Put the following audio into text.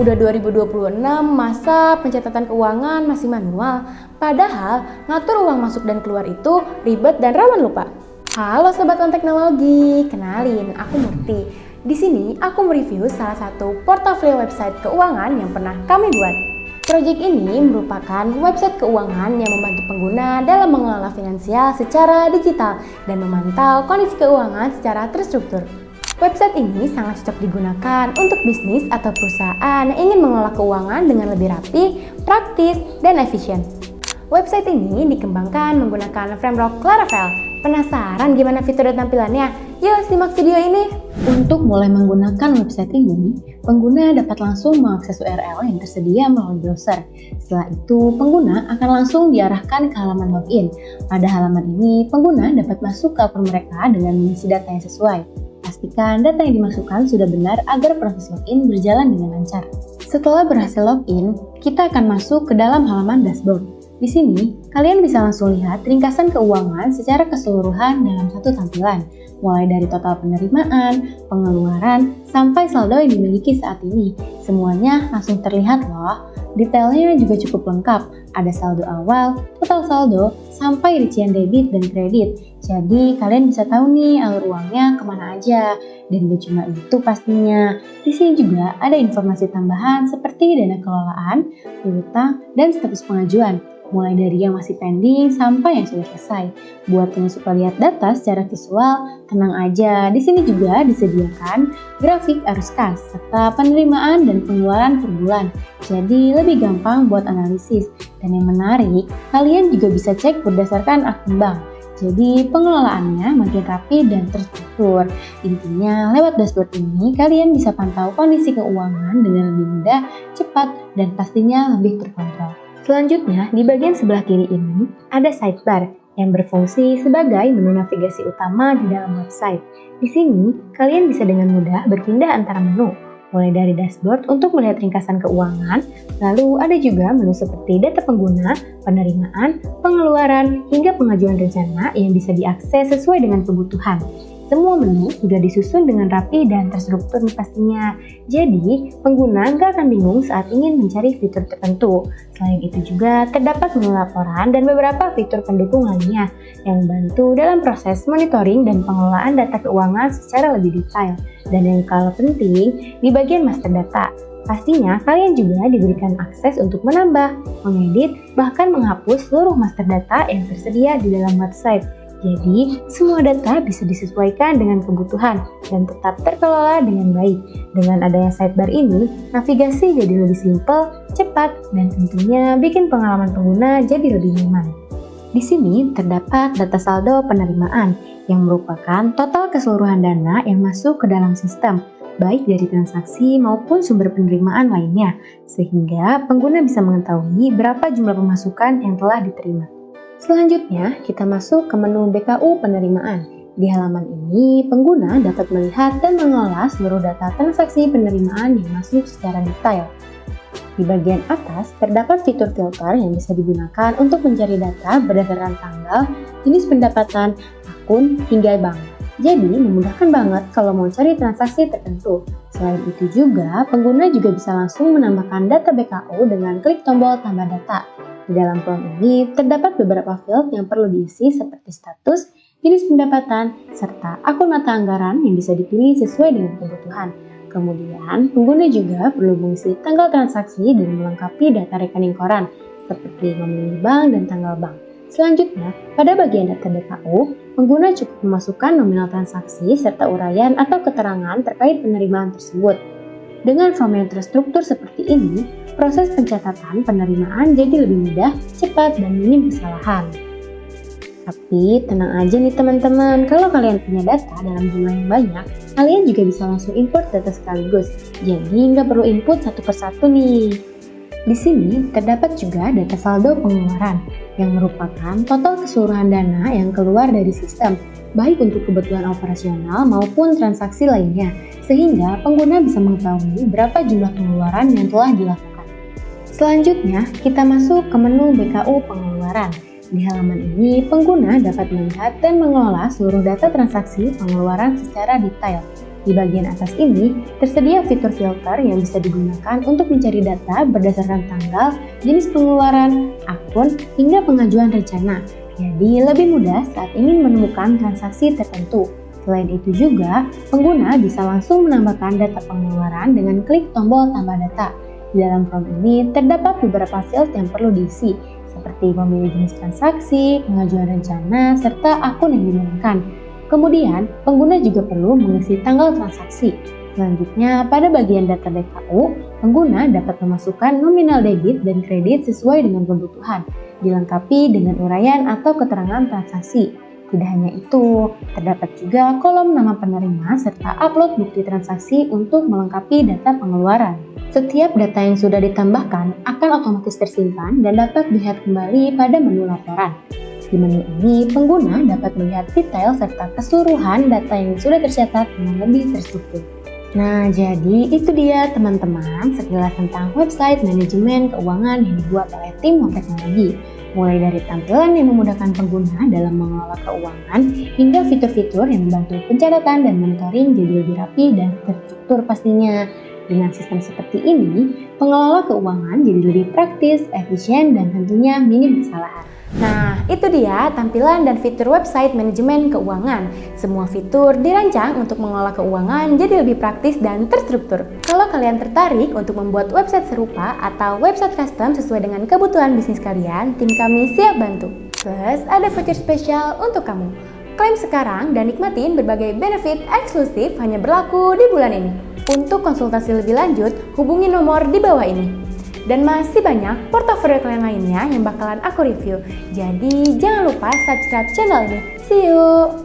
Sudah 2026, masa pencatatan keuangan masih manual, padahal ngatur uang masuk dan keluar itu ribet dan rawan lupa. Halo Sobat On Teknologi, kenalin, aku Murti. Di sini aku mereview salah satu portofolio website keuangan yang pernah kami buat. Proyek ini merupakan website keuangan yang membantu pengguna dalam mengelola finansial secara digital dan memantau kondisi keuangan secara terstruktur. Website ini sangat cocok digunakan untuk bisnis atau perusahaan yang ingin mengelola keuangan dengan lebih rapi, praktis, dan efisien. Website ini dikembangkan menggunakan framework Laravel. Penasaran gimana fitur dan tampilannya? Yuk simak video ini! Untuk mulai menggunakan website ini, pengguna dapat langsung mengakses URL yang tersedia melalui browser. Setelah itu, pengguna akan langsung diarahkan ke halaman login. Pada halaman ini, pengguna dapat masuk ke akun mereka dengan mengisi data yang sesuai. Pastikan data yang dimasukkan sudah benar agar proses login berjalan dengan lancar. Setelah berhasil login, kita akan masuk ke dalam halaman dashboard. Di sini, kalian bisa langsung lihat ringkasan keuangan secara keseluruhan dalam satu tampilan, mulai dari total penerimaan, pengeluaran, sampai saldo yang dimiliki saat ini. Semuanya langsung terlihat loh. Detailnya juga cukup lengkap, ada saldo awal, total saldo, sampai rincian debit dan kredit. Jadi kalian bisa tahu nih alur uangnya kemana aja. Dan gak cuma itu pastinya, di sini juga ada informasi tambahan seperti dana kelolaan, piutang, dan status pengajuan. Mulai dari yang masih pending sampai yang sudah selesai. Buat yang suka lihat data secara visual, tenang aja. Di sini juga disediakan grafik arus kas serta penerimaan dan pengeluaran per bulan. Jadi lebih gampang buat analisis. Dan yang menarik, kalian juga bisa cek berdasarkan akun bank. Jadi pengelolaannya makin rapi dan terstruktur. Intinya lewat dashboard ini kalian bisa pantau kondisi keuangan dengan lebih mudah, cepat, dan pastinya lebih terkontrol. Selanjutnya, di bagian sebelah kiri ini ada sidebar yang berfungsi sebagai menu navigasi utama di dalam website. Di sini, kalian bisa dengan mudah berpindah antara menu, mulai dari dashboard untuk melihat ringkasan keuangan, lalu ada juga menu seperti data pengguna, penerimaan, pengeluaran, hingga pengajuan rencana yang bisa diakses sesuai dengan kebutuhan. Semua menu sudah disusun dengan rapi dan terstruktur pastinya. Jadi, pengguna nggak akan bingung saat ingin mencari fitur tertentu. Selain itu juga terdapat menu laporan dan beberapa fitur pendukung lainnya yang membantu dalam proses monitoring dan pengelolaan data keuangan secara lebih detail. Dan yang kalah penting, di bagian master data. Pastinya kalian juga diberikan akses untuk menambah, mengedit, bahkan menghapus seluruh master data yang tersedia di dalam website. Jadi, semua data bisa disesuaikan dengan kebutuhan dan tetap terkelola dengan baik. Dengan adanya sidebar ini, navigasi jadi lebih simpel, cepat, dan tentunya bikin pengalaman pengguna jadi lebih nyaman. Di sini terdapat data saldo penerimaan yang merupakan total keseluruhan dana yang masuk ke dalam sistem, baik dari transaksi maupun sumber penerimaan lainnya, sehingga pengguna bisa mengetahui berapa jumlah pemasukan yang telah diterima. Selanjutnya, kita masuk ke menu BKU penerimaan. Di halaman ini, pengguna dapat melihat dan mengelola seluruh data transaksi penerimaan yang masuk secara detail. Di bagian atas, terdapat fitur filter yang bisa digunakan untuk mencari data berdasarkan tanggal, jenis pendapatan, akun, hingga bank. Jadi, memudahkan banget kalau mau cari transaksi tertentu. Selain itu juga, pengguna juga bisa langsung menambahkan data BKU dengan klik tombol tambah data. Di dalam kolom ini terdapat beberapa field yang perlu diisi seperti status, jenis pendapatan, serta akun mata anggaran yang bisa dipilih sesuai dengan kebutuhan. Kemudian, pengguna juga perlu mengisi tanggal transaksi dan melengkapi data rekening koran, seperti nomor bank dan tanggal bank. Selanjutnya, pada bagian data BKU, pengguna cukup memasukkan nominal transaksi serta uraian atau keterangan terkait penerimaan tersebut. Dengan form yang terstruktur seperti ini, proses pencatatan penerimaan jadi lebih mudah, cepat, dan minim kesalahan. Tapi tenang aja nih teman-teman, kalau kalian punya data dalam jumlah yang banyak, kalian juga bisa langsung import data sekaligus. Jadi nggak perlu input satu persatu nih. Di sini terdapat juga data saldo pengeluaran, yang merupakan total keseluruhan dana yang keluar dari sistem, baik untuk kebutuhan operasional maupun transaksi lainnya, sehingga pengguna bisa mengetahui berapa jumlah pengeluaran yang telah dilakukan. Selanjutnya, kita masuk ke menu BKU pengeluaran. Di halaman ini, pengguna dapat melihat dan mengelola seluruh data transaksi pengeluaran secara detail. Di bagian atas ini, tersedia fitur filter yang bisa digunakan untuk mencari data berdasarkan tanggal, jenis pengeluaran, akun, hingga pengajuan rencana. Jadi, lebih mudah saat ingin menemukan transaksi tertentu. Selain itu juga, pengguna bisa langsung menambahkan data pengeluaran dengan klik tombol tambah data. Di dalam form ini, terdapat beberapa field yang perlu diisi, seperti memilih jenis transaksi, pengajuan rencana, serta akun yang digunakan. Kemudian, pengguna juga perlu mengisi tanggal transaksi. Selanjutnya, pada bagian data DKU, pengguna dapat memasukkan nominal debit dan kredit sesuai dengan kebutuhan, dilengkapi dengan uraian atau keterangan transaksi. Tidak hanya itu, terdapat juga kolom nama penerima serta upload bukti transaksi untuk melengkapi data pengeluaran. Setiap data yang sudah ditambahkan akan otomatis tersimpan dan dapat dilihat kembali pada menu laporan. Di menu ini, pengguna dapat melihat detail serta keseluruhan data yang sudah tercatat dengan lebih terstruktur. Nah, jadi itu dia teman-teman sekilas tentang website manajemen keuangan yang dibuat oleh tim Wong Teknologi. Mulai dari tampilan yang memudahkan pengguna dalam mengelola keuangan, hingga fitur-fitur yang membantu pencatatan dan monitoring jadi lebih rapi dan terstruktur pastinya. Dengan sistem seperti ini, pengelola keuangan jadi lebih praktis, efisien, dan tentunya minim kesalahan. Nah, itu dia tampilan dan fitur website manajemen keuangan. Semua fitur dirancang untuk mengelola keuangan jadi lebih praktis dan terstruktur. Kalau kalian tertarik untuk membuat website serupa atau website custom sesuai dengan kebutuhan bisnis kalian, tim kami siap bantu. Plus, ada fitur spesial untuk kamu. Klaim sekarang dan nikmatin berbagai benefit eksklusif hanya berlaku di bulan ini. Untuk konsultasi lebih lanjut, hubungi nomor di bawah ini. Dan masih banyak portofolio kalian lainnya yang bakalan aku review. Jadi jangan lupa subscribe channel ini. See you!